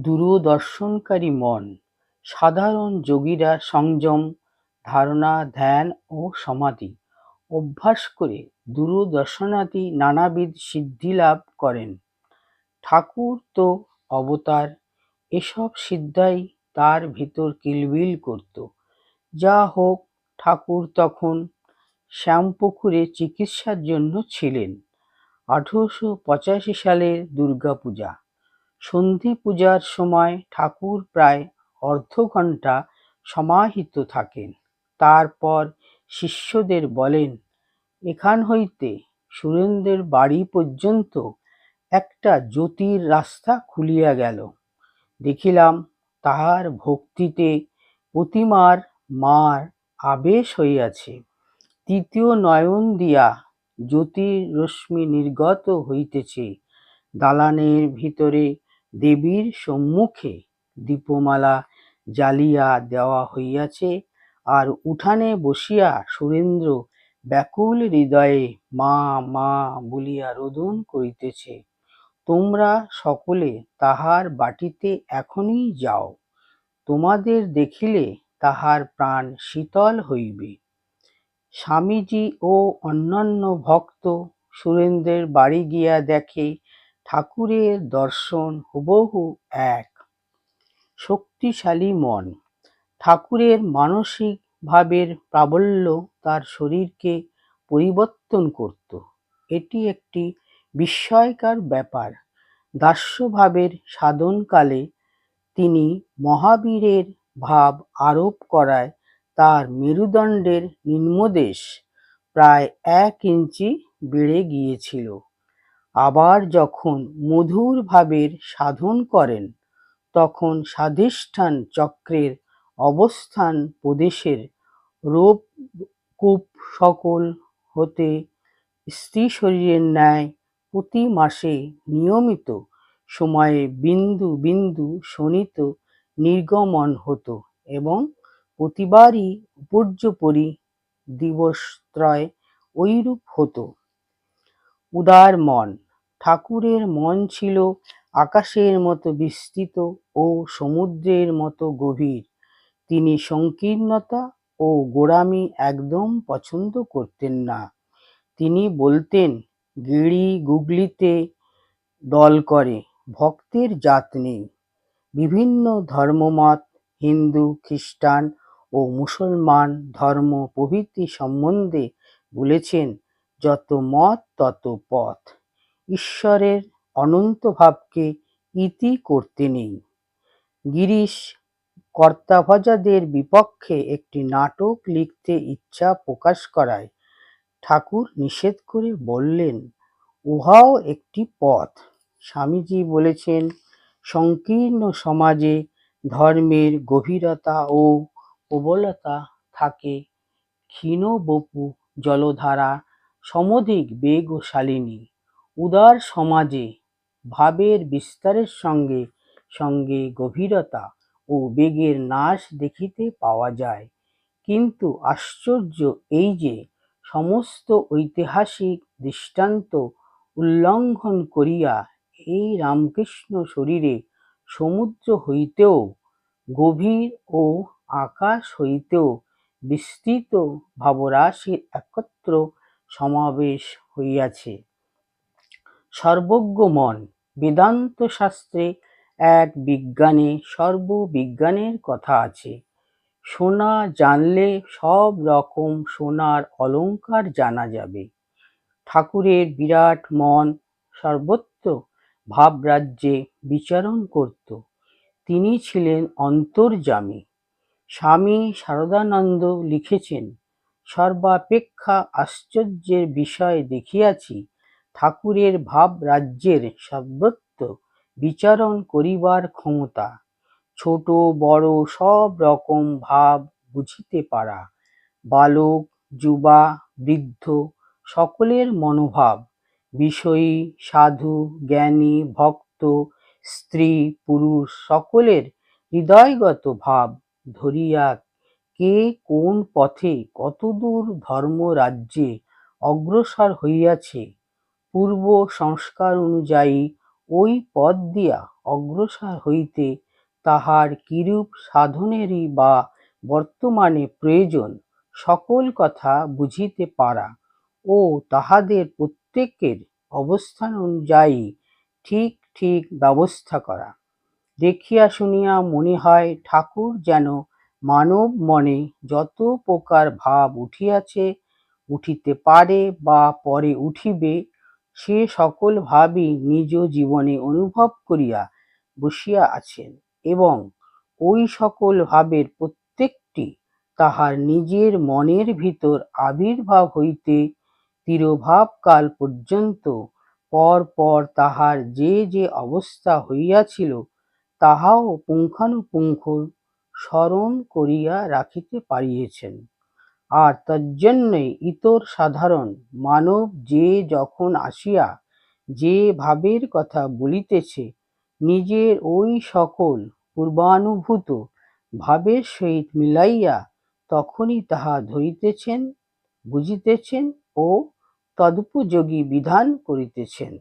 দূরদর্শনকারী মন। সাধারণ যোগীরা সংযম, ধারণা, ধ্যান ও সমাধি অভ্যাস করে দূরদর্শনাদি নানাবিধ সিদ্ধিলাভ করেন। ঠাকুর তো অবতার, এসব সিদ্ধাই তার ভিতর কিলবিল করত। যা হোক, ঠাকুর তখন শ্যামপুকুরে চিকিৎসার জন্য ছিলেন। 1885 সালের দুর্গাপূজা। সন্ধি পূজার সময় ঠাকুর প্রায় অর্ধঘণ্টা সমাহিত থাকেন। তারপর শিষ্যদের বলেন, এখান হইতে সুরেন্দ্রের বাড়ি পর্যন্ত একটা জ্যোতির রাস্তা খুলিয়া গেল। দেখিলাম তাহার ভক্তিতে প্রতিমার মার আবেশ হইয়াছে। তৃতীয় নয়ন দিয়া জ্যোতির রশ্মি নির্গত হইতেছে। দালানের ভিতরে দেবীর সম্মুখে দীপমালা জ্বালিয়া দেওয়া হইয়াছে, আর উঠানে বসিয়া সুরেন্দ্র ব্যাকুল হৃদয়ে মা মা বলিয়া রোদন করিতেছে। তোমরা সকলে তাহার বাটিতে এখনই যাও, তোমাদের দেখিলে তাহার প্রাণ শীতল হইবে। স্বামীজি ও অন্যান্য ভক্ত সুরেন্দ্রের বাড়ি গিয়া দেখে ঠাকুরের দর্শন হুবহু এক। শক্তিশালী মন। ঠাকুরের মানসিক ভাবের প্রাবল্য তার শরীরকে পরিবর্তন করত। এটি একটি বিস্ময়কর ব্যাপার। দাস্যভাবের সাধনকালে তিনি মহাবীরের ভাব আরোপ করায় তার মেরুদণ্ডের নিম্নদেশ প্রায় 1 ইঞ্চি বেড়ে গিয়েছিল। আবার যখন মধুর ভাবের সাধন করেন, তখন স্বাধিষ্ঠান চক্রের অবস্থান প্রদেশের রোগকূপ সকল হতে স্ত্রী শরীরের ন্যায় প্রতি মাসে নিয়মিত সময়ে বিন্দু বিন্দু শোণিত নির্গমন হতো এবং প্রতিবারই উপর্যুপরি দিবসত্রয় ঐরূপ হতো। উদার মন। ঠাকুরের মন ছিল আকাশের মতো বিস্তৃত ও সমুদ্রের মতো গভীর। তিনি সংকীর্ণতা ও গোঁড়ামি একদম পছন্দ করতেন না। তিনি বলতেন, গেঁড়ি গুগলিতে দল করে, ভক্তের জাত নেই। বিভিন্ন ধর্মমত, হিন্দু, খ্রিস্টান ও মুসলমান ধর্ম প্রভৃতি সম্বন্ধে বলেছেন, যত মত তত পথ। ঈশ্বরের অনন্ত ভাবকে ইতি করতে নেই। গিরিশ কর্তাভজাদের বিপক্ষে একটি নাটক লিখতে ইচ্ছা প্রকাশ করায় ঠাকুর নিষেধ করে বললেন, উহাও একটি পথ। স্বামীজি বলেছেন, সংকীর্ণ সমাজে ধর্মের গভীরতা ও প্রবলতা থাকে, ক্ষীণ বপু জলধারা সমধিক বেগশালিনী। উদার সমাজে ভাবের বিস্তারের সঙ্গে সঙ্গে গভীরতা ও বেগের নাশ দেখিতে পাওয়া যায়। কিন্তু আশ্চর্য এই যে, সমস্ত ঐতিহাসিক দৃষ্টান্ত উল্লঙ্ঘন করিয়া এই রামকৃষ্ণ শরীরে সমুদ্র হইতেও গভীর ও আকাশ হইতেও বিস্তৃত ভাবরাশির একত্র সমাবেশ হইয়াছে। সর্বজ্ঞ মন। বেদান্ত শাস্ত্রে এক বিজ্ঞানে সর্ববিজ্ঞানের কথা আছে। সোনা জানলে সব রকম সোনার অলঙ্কার জানা যাবে। ঠাকুরের বিরাট মন সর্বত্র ভাবরাজ্যে বিচরণ করত। তিনি ছিলেন অন্তর্যামী। স্বামী শারদানন্দ লিখেছেন, সর্বাপেক্ষা আশ্চর্যের বিষয় দেখিয়াছি, ঠাকুরের ভাবরাজ্যের সর্বত্র বিচরণ করিবার ক্ষমতা। ছোট বড় সব রকম ভাব বুঝিতে পারা। বালক, যুবা, বৃদ্ধ সকলের মনোভাব, বিষয়ী, সাধু, জ্ঞানী, ভক্ত, স্ত্রী, পুরুষ সকলের হৃদয়গত ভাব ধরিয়া কে কোন পথে কতদূর ধর্মরাজ্যে অগ্রসর হইয়াছে, পূর্ব সংস্কার অনুযায়ী ওই পথ দিয়া অগ্রসর হইতে তাহার কিরূপ সাধনেরই বা বর্তমানে প্রয়োজন, সকল কথা বুঝিতে পারা ও তাহাদের প্রত্যেকের অবস্থান অনুযায়ী ঠিক ঠিক ব্যবস্থা করা। দেখিয়া শুনিয়া মনে হয় ঠাকুর যেন মানব মনে যত প্রকার ভাব উঠিয়াছে, উঠিতে পারে বা পরে উঠিবে, সে সকল ভাবই নিজ জীবনে অনুভব করিয়া বসিয়া আছেন এবং ওই সকল ভাবের প্রত্যেকটি তাহার নিজের মনের ভিতর আবির্ভাব হইতে তিরোভাবকাল পর্যন্ত পর পর তাহার যে যে অবস্থা হইয়াছিল তাহাও পুঙ্খানুপুঙ্খ স্মরণ করিয়া রাখিতে পারিয়াছেন। আর তজ্জন্যই ইতর সাধারণ মানব যে যখন আসিয়া যে ভাবের কথা বলিতেছে, নিজের ওই সকল পূর্বানুভূত ভাবের সহিত মিলাইয়া তখনই তাহা ধরিতেছেন, বুঝিতেছেন ও তদুপযোগী বিধান করিতেছেন।